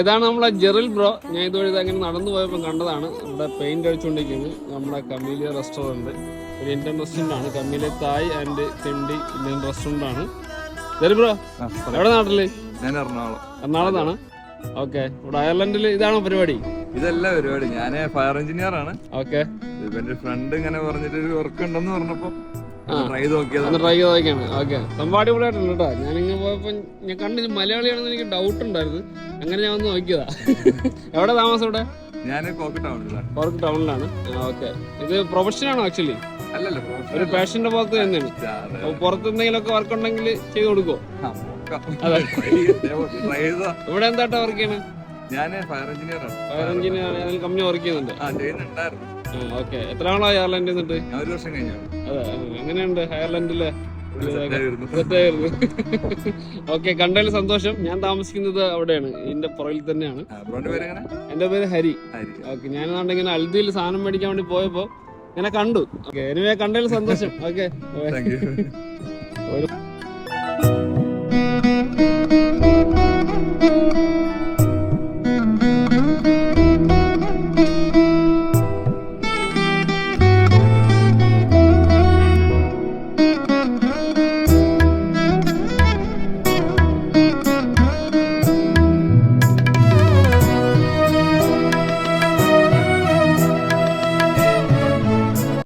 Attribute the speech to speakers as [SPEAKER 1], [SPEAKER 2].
[SPEAKER 1] ഇതാണ് നമ്മളെ ജെറിൽ ബ്രോ. ഞാൻ ഇതുവഴി അങ്ങനെ നടന്നു പോയപ്പോൾ കണ്ടതാണ്. ഇവിടെ പെയിന്റ് അടിച്ചുകൊണ്ടിരിക്കുന്നത് നമ്മുടെ കമീലിയ റെസ്റ്റോറൻറ്റ്. ഒരു ഇന്ത്യൻ റെസ്റ്റോറൻ്റ് ആണ്. Camellia Thai and Tindi Indian restaurant ആണ്. ജെറിൽ ബ്രോ എവിടെ നാട്ടില്?
[SPEAKER 2] ഞാൻ എറണാകുളം.
[SPEAKER 1] എറണാകുളത്താണ്. ഓക്കെ. ഇവിടെ അയർലൻഡിൽ ഇതാണോ പരിപാടി?
[SPEAKER 2] ഇതല്ല പരിപാടി. ഞാൻ ഫയർ എഞ്ചിനീയർ ആണ്.
[SPEAKER 1] ഓക്കെ.
[SPEAKER 2] എന്റെ ഫ്രണ്ട് ഇങ്ങനെ പറഞ്ഞിട്ട് ഒരു വർക്ക് ഉണ്ടെന്ന് പറഞ്ഞപ്പോ ട്രൈ ചെയ്ത്
[SPEAKER 1] നോക്കിയാണ്. ഓക്കെ. സംഭവം അടിപൊളിയായിട്ടുണ്ട് കേട്ടോ. ഞാനിങ്ങനെ പോയപ്പോ ഞാൻ കണ്ട് മലയാളിയാണെന്ന് എനിക്ക് ഡൗട്ട് ഉണ്ടായിരുന്നു. അങ്ങനെ ഞാൻ വന്ന് നോക്കിയതാ. എവിടെ താമസം? ഇവിടെ
[SPEAKER 2] ഞാൻ കോർക്ക്
[SPEAKER 1] ടൗണിലാണ്. ഓക്കെ. ഇത് പ്രൊഫഷനാണോ ആക്ച്വലി?
[SPEAKER 2] അല്ലല്ലോ,
[SPEAKER 1] ഒരു പാഷന്റെ പുറത്ത് തന്നെയാണ്. പുറത്ത് എന്തെങ്കിലുമൊക്കെ വർക്ക് ഉണ്ടെങ്കിൽ ചെയ്ത് കൊടുക്കോ? ഇവിടെ എന്താട്ടാ വർക്ക് ചെയ്യണേ?
[SPEAKER 2] ഞാൻ ഫയർ എഞ്ചിനീയർ ആണ്.
[SPEAKER 1] ഫയർ എഞ്ചിനീയർ കമ്പനി വർക്ക് ചെയ്യുന്നുണ്ട്. ഓക്കെ. എത്ര നാളായി അയർലൻഡിൽ നിന്നിട്ട്?
[SPEAKER 2] 1 വർഷം കഴിഞ്ഞു.
[SPEAKER 1] അതെ. എങ്ങനെയുണ്ട് അയർലൻഡിലെ? ഓക്കെ. കണ്ടതിൽ സന്തോഷം. ഞാൻ താമസിക്കുന്നത് അവിടെയാണ്, ഇതിന്റെ പുറകിൽ തന്നെയാണ്. എന്റെ പേര് ഹരി. ഓക്കെ. ഞാനാണെങ്കിൽ അൽദിയിൽ സാധനം മേടിക്കാൻ വേണ്ടി പോയപ്പോ ഇങ്ങനെ കണ്ടു. ഓക്കെ. എനിവേ കണ്ടതിൽ സന്തോഷം. ഓക്കെ.